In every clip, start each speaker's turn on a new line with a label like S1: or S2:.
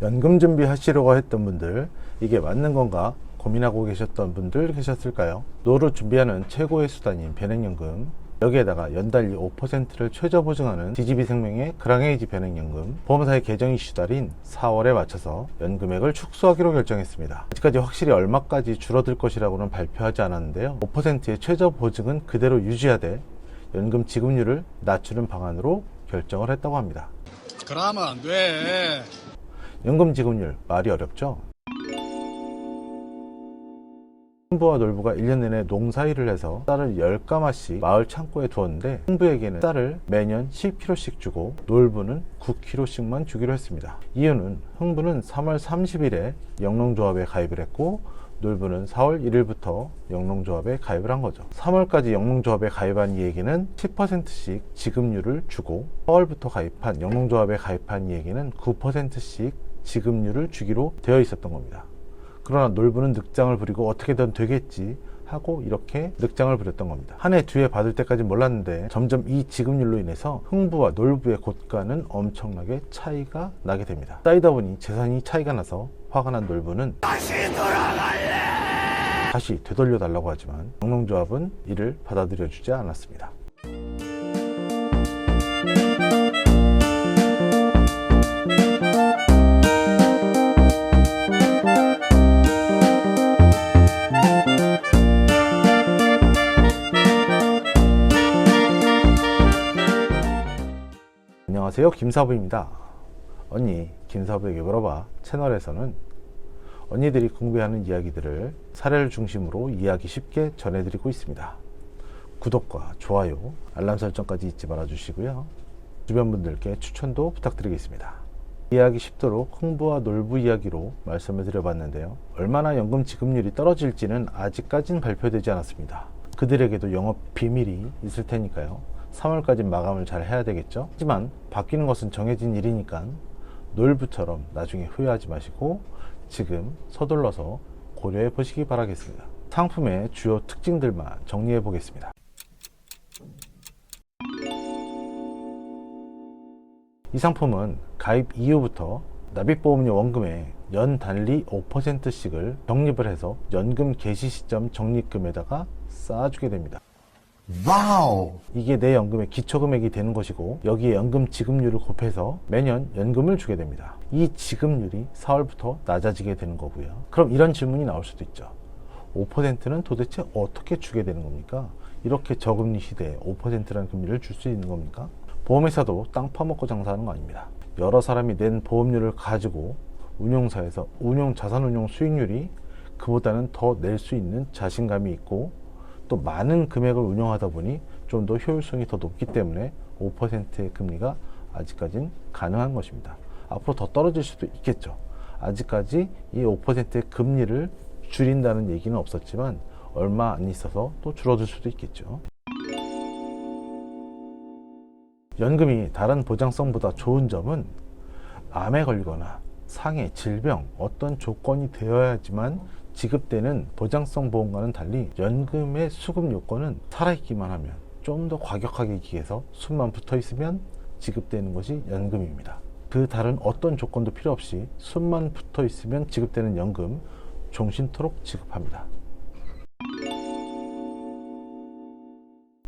S1: 연금 준비하시려고 했던 분들, 이게 맞는 건가 고민하고 계셨던 분들 계셨을까요? 노후를 준비하는 최고의 수단인 변액연금, 여기에다가 연달리 5%를 최저 보증하는 DGB생명의 그랑에이지 변액연금, 보험사의 개정 이슈 달인 4월에 맞춰서 연금액을 축소하기로 결정했습니다. 아직까지 확실히 얼마까지 줄어들 것이라고는 발표하지 않았는데요, 5%의 최저 보증은 그대로 유지하되 연금 지급률을 낮추는 방안으로 결정을 했다고 합니다.
S2: 그러면 안 돼.
S1: 연금 지급률 말이 어렵죠? 흥부와 놀부가 1년 내내 농사일을 해서 쌀을 10가마씩 마을 창고에 두었는데, 흥부에게는 쌀을 매년 10kg씩 주고 놀부는 9kg씩만 주기로 했습니다. 이유는 흥부는 3월 30일에 영농조합에 가입을 했고 놀부는 4월 1일부터 영농조합에 가입을 한 거죠. 3월까지 영농조합에 가입한 이에게는 10%씩 지급률을 주고 4월부터 가입한 영농조합에 가입한 이에게는 9%씩 지급률을 주기로 되어 있었던 겁니다. 그러나 놀부는 늑장을 부리고 어떻게든 되겠지 하고 이렇게 늑장을 부렸던 겁니다. 한 해 뒤에 받을 때까지 몰랐는데 점점 이 지급률로 인해서 흥부와 놀부의 고가는 엄청나게 차이가 나게 됩니다. 쌓이다 보니 재산이 차이가 나서 화가 난 놀부는 다시 되돌려 달라고 하지만 영농조합은 이를 받아들여 주지 않았습니다. 안녕하세요, 김사부입니다. 언니 김사부에게 물어봐 채널에서는 언니들이 궁금해하는 이야기들을 사례를 중심으로 이해하기 쉽게 전해드리고 있습니다. 구독과 좋아요, 알람 설정까지 잊지 말아 주시고요, 주변 분들께 추천도 부탁드리겠습니다. 이해하기 쉽도록 흥부와 놀부 이야기로 말씀을 드려봤는데요, 얼마나 연금 지급률이 떨어질지는 아직까지는 발표되지 않았습니다. 그들에게도 영업 비밀이 있을 테니까요, 3월까지 마감을 잘 해야 되겠죠. 하지만 바뀌는 것은 정해진 일이니까 놀부처럼 나중에 후회하지 마시고 지금 서둘러서 고려해 보시기 바라겠습니다. 상품의 주요 특징들만 정리해 보겠습니다. 이 상품은 가입 이후부터 납입보험료 원금의 연 단리 5%씩을 적립을 해서 연금 개시 시점 적립금에다가 쌓아주게 됩니다. 와우! 이게 내 연금의 기초금액이 되는 것이고, 여기에 연금 지급률을 곱해서 매년 연금을 주게 됩니다. 이 지급률이 4월부터 낮아지게 되는 거고요. 그럼 이런 질문이 나올 수도 있죠. 5%는 도대체 어떻게 주게 되는 겁니까? 이렇게 저금리 시대에 5%라는 금리를 줄 수 있는 겁니까? 보험회사도 땅 파먹고 장사하는 거 아닙니다. 여러 사람이 낸 보험료를 가지고 운용사에서 자산운용 수익률이 그보다는 더 낼 수 있는 자신감이 있고, 또 많은 금액을 운영하다 보니 좀 더 효율성이 더 높기 때문에 5%의 금리가 아직까지는 가능한 것입니다. 앞으로 더 떨어질 수도 있겠죠. 아직까지 이 5%의 금리를 줄인다는 얘기는 없었지만 얼마 안 있어서 또 줄어들 수도 있겠죠. 연금이 다른 보장성보다 좋은 점은 암에 걸리거나 상해, 질병, 어떤 조건이 되어야지만 지급되는 보장성 보험과는 달리 연금의 수급 요건은 살아있기만 하면, 좀 더 과격하게 기해서 숨만 붙어 있으면 지급되는 것이 연금입니다. 그 다른 어떤 조건도 필요 없이 숨만 붙어 있으면 지급되는 연금, 종신토록 지급합니다.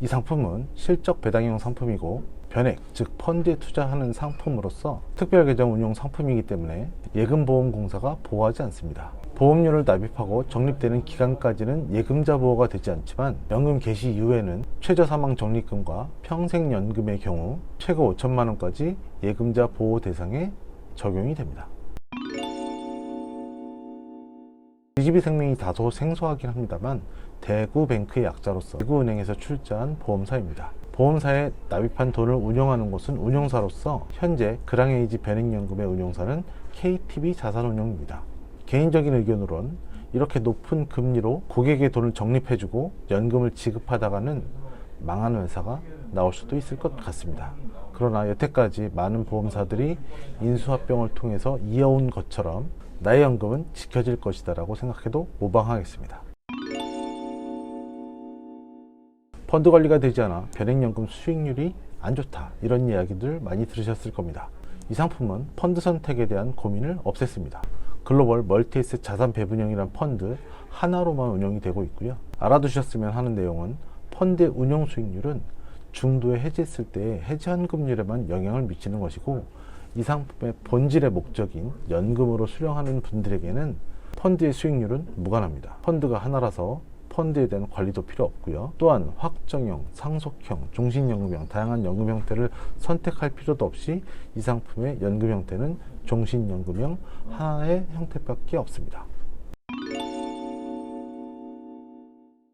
S1: 이 상품은 실적 배당형 상품이고 변액, 즉 펀드에 투자하는 상품으로서 특별 계정 운용 상품이기 때문에 예금보험공사가 보호하지 않습니다. 보험료를 납입하고 적립되는 기간까지는 예금자 보호가 되지 않지만 연금 개시 이후에는 최저 사망 적립금과 평생연금의 경우 최고 5천만 원까지 예금자 보호 대상에 적용이 됩니다. DGB생명이 다소 생소하긴 합니다만 대구뱅크의 약자로서 대구은행에서 출자한 보험사입니다. 보험사에 납입한 돈을 운용하는 곳은 운용사로서 현재 그랑에이지 변액연금의 운용사는 KTB 자산운용입니다. 개인적인 의견으론 이렇게 높은 금리로 고객의 돈을 적립해주고 연금을 지급하다가는 망하는 회사가 나올 수도 있을 것 같습니다. 그러나 여태까지 많은 보험사들이 인수합병을 통해서 이어온 것처럼 나의 연금은 지켜질 것이다 라고 생각해도 무방하겠습니다. 펀드 관리가 되지 않아 변액연금 수익률이 안 좋다, 이런 이야기들 많이 들으셨을 겁니다. 이 상품은 펀드 선택에 대한 고민을 없앴습니다. 글로벌 멀티에셋 자산 배분형이란 펀드 하나로만 운영이 되고 있고요. 알아두셨으면 하는 내용은 펀드의 운영 수익률은 중도에 해지했을 때의 해지 환급률에만 영향을 미치는 것이고, 이 상품의 본질의 목적인 연금으로 수령하는 분들에게는 펀드의 수익률은 무관합니다. 펀드가 하나라서 펀드에 대한 관리도 필요 없고요. 또한 확정형, 상속형, 종신연금형 다양한 연금 형태를 선택할 필요도 없이 이 상품의 연금 형태는 종신연금형 하나의 형태밖에 없습니다.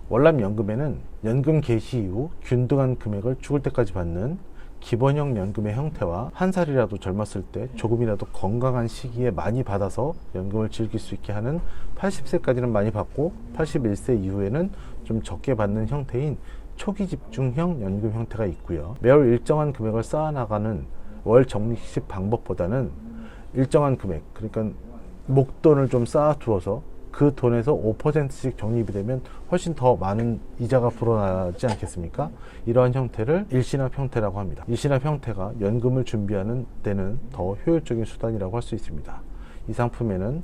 S1: 월납연금에는 연금 개시 이후 균등한 금액을 죽을 때까지 받는 기본형 연금의 형태와 한 살이라도 젊었을 때 조금이라도 건강한 시기에 많이 받아서 연금을 즐길 수 있게 하는 80세까지는 많이 받고 81세 이후에는 좀 적게 받는 형태인 초기 집중형 연금 형태가 있고요. 매월 일정한 금액을 쌓아나가는 월 적립식 방법보다는 일정한 금액, 그러니까 목돈을 좀 쌓아두어서 그 돈에서 5%씩 적립이 되면 훨씬 더 많은 이자가 불어나지 않겠습니까? 이러한 형태를 일시납 형태라고 합니다. 일시납 형태가 연금을 준비하는 데는 더 효율적인 수단이라고 할 수 있습니다. 이 상품에는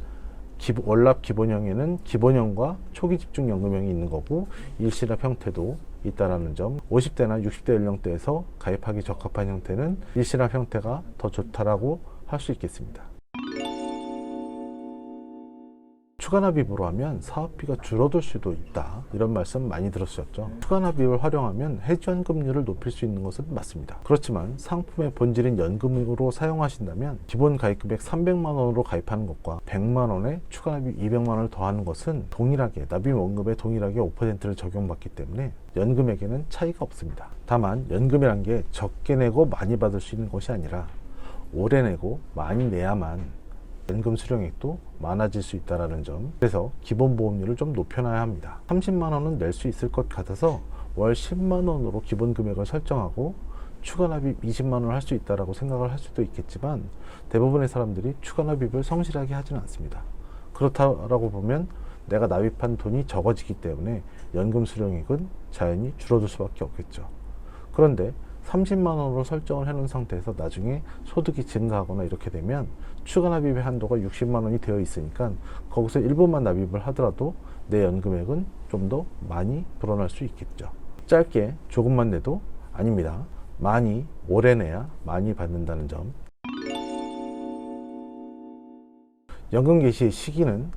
S1: 월납 기본형에는 기본형과 초기 집중 연금형이 있는 거고, 일시납 형태도 있다라는 점, 50대나 60대 연령대에서 가입하기 적합한 형태는 일시납 형태가 더 좋다라고 할 수 있겠습니다. 추가납입으로 하면 사업비가 줄어들 수도 있다, 이런 말씀 많이 들으셨죠. 추가납입을 활용하면 해지환급률을 높일 수 있는 것은 맞습니다. 그렇지만 상품의 본질인 연금으로 사용하신다면 기본 가입금액 300만 원으로 가입하는 것과 100만 원에 추가납입 200만 원을 더하는 것은 동일하게 납입원금에 동일하게 5%를 적용받기 때문에 연금액에는 차이가 없습니다. 다만 연금이란 게 적게 내고 많이 받을 수 있는 것이 아니라 오래 내고 많이 내야만 연금 수령액도 많아질 수 있다는 점, 그래서 기본 보험료를 좀 높여놔야 합니다. 30만 원은 낼 수 있을 것 같아서 월 10만 원으로 기본 금액을 설정하고 추가납입 20만 원을 할 수 있다고 생각을 할 수도 있겠지만, 대부분의 사람들이 추가납입을 성실하게 하지는 않습니다. 그렇다라고 보면 내가 납입한 돈이 적어지기 때문에 연금 수령액은 자연히 줄어들 수밖에 없겠죠. 그런데 30만 원으로 설정을 해놓은 상태에서 나중에 소득이 증가하거나 이렇게 되면 추가 납입의 한도가 60만 원이 되어 있으니까 거기서 일부만 납입을 하더라도 내 연금액은 좀 더 많이 불어날 수 있겠죠. 짧게 조금만 내도 아닙니다. 많이 오래 내야 많이 받는다는 점. 연금 개시의 시기는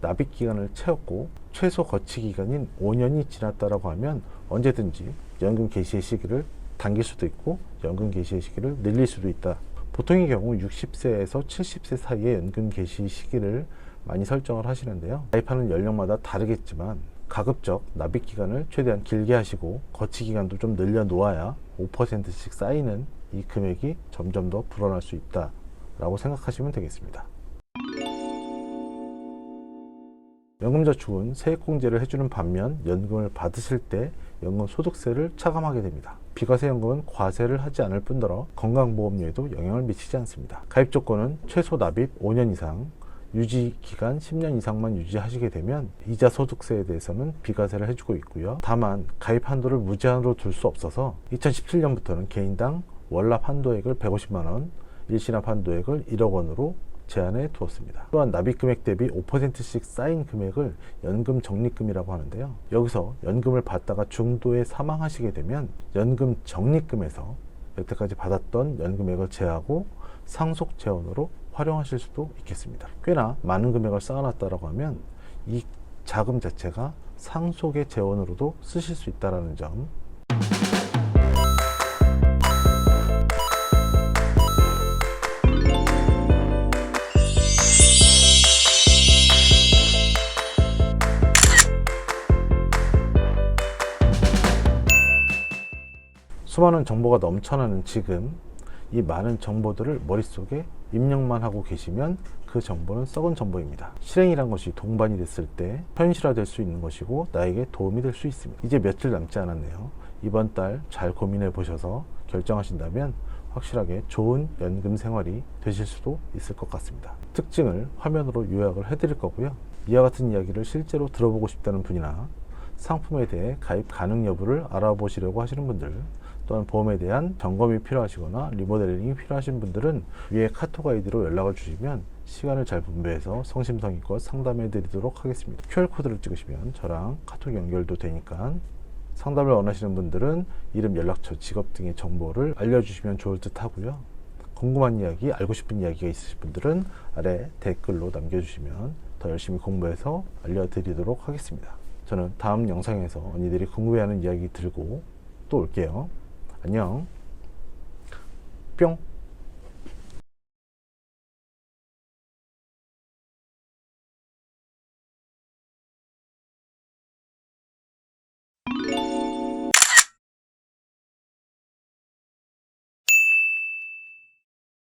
S1: 납입 기간을 채웠고 최소 거치 기간인 5년이 지났다라고 하면 언제든지 연금 개시의 시기를 당길 수도 있고 연금 개시의 시기를 늘릴 수도 있다. 보통의 경우 60세에서 70세 사이의 연금 개시 시기를 많이 설정을 하시는데요. 가입하는 연령마다 다르겠지만 가급적 납입 기간을 최대한 길게 하시고 거치 기간도 좀 늘려 놓아야 5%씩 쌓이는 이 금액이 점점 더 불어날 수 있다라고 생각하시면 되겠습니다. 연금저축은 세액공제를 해주는 반면 연금을 받으실 때 연금 소득세를 차감하게 됩니다. 비과세연금은 과세를 하지 않을 뿐더러 건강보험료에도 영향을 미치지 않습니다. 가입 조건은 최소 납입 5년 이상, 유지 기간 10년 이상만 유지하시게 되면 이자 소득세에 대해서는 비과세를 해주고 있고요. 다만 가입 한도를 무제한으로 둘 수 없어서 2017년부터는 개인당 월납 한도액을 150만 원, 일시납 한도액을 1억 원으로 제한해 두었습니다. 또한 납입 금액 대비 5%씩 쌓인 금액을 연금 적립금이라고 하는데요. 여기서 연금을 받다가 중도에 사망하시게 되면 연금 적립금에서 여태까지 받았던 연금액을 제하고 상속 재원으로 활용하실 수도 있겠습니다. 꽤나 많은 금액을 쌓아놨다고 하면 이 자금 자체가 상속의 재원으로도 쓰실 수 있다는 점. 수많은 정보가 넘쳐나는 지금 이 많은 정보들을 머릿속에 입력만 하고 계시면 그 정보는 썩은 정보입니다. 실행이란 것이 동반이 됐을 때 현실화될 수 있는 것이고 나에게 도움이 될 수 있습니다. 이제 며칠 남지 않았네요. 이번 달 잘 고민해 보셔서 결정하신다면 확실하게 좋은 연금 생활이 되실 수도 있을 것 같습니다. 특징을 화면으로 요약을 해드릴 거고요. 이와 같은 이야기를 실제로 들어보고 싶다는 분이나 상품에 대해 가입 가능 여부를 알아보시려고 하시는 분들, 또는 보험에 대한 점검이 필요하시거나 리모델링이 필요하신 분들은 위에 카톡 아이디로 연락을 주시면 시간을 잘 분배해서 성심성의껏 상담해 드리도록 하겠습니다. QR코드를 찍으시면 저랑 카톡 연결도 되니까 상담을 원하시는 분들은 이름, 연락처, 직업 등의 정보를 알려주시면 좋을 듯 하고요. 궁금한 이야기, 알고 싶은 이야기가 있으신 분들은 아래 댓글로 남겨주시면 더 열심히 공부해서 알려드리도록 하겠습니다. 저는 다음 영상에서 언니들이 궁금해하는 이야기 들고 또 올게요. 안녕. 뿅.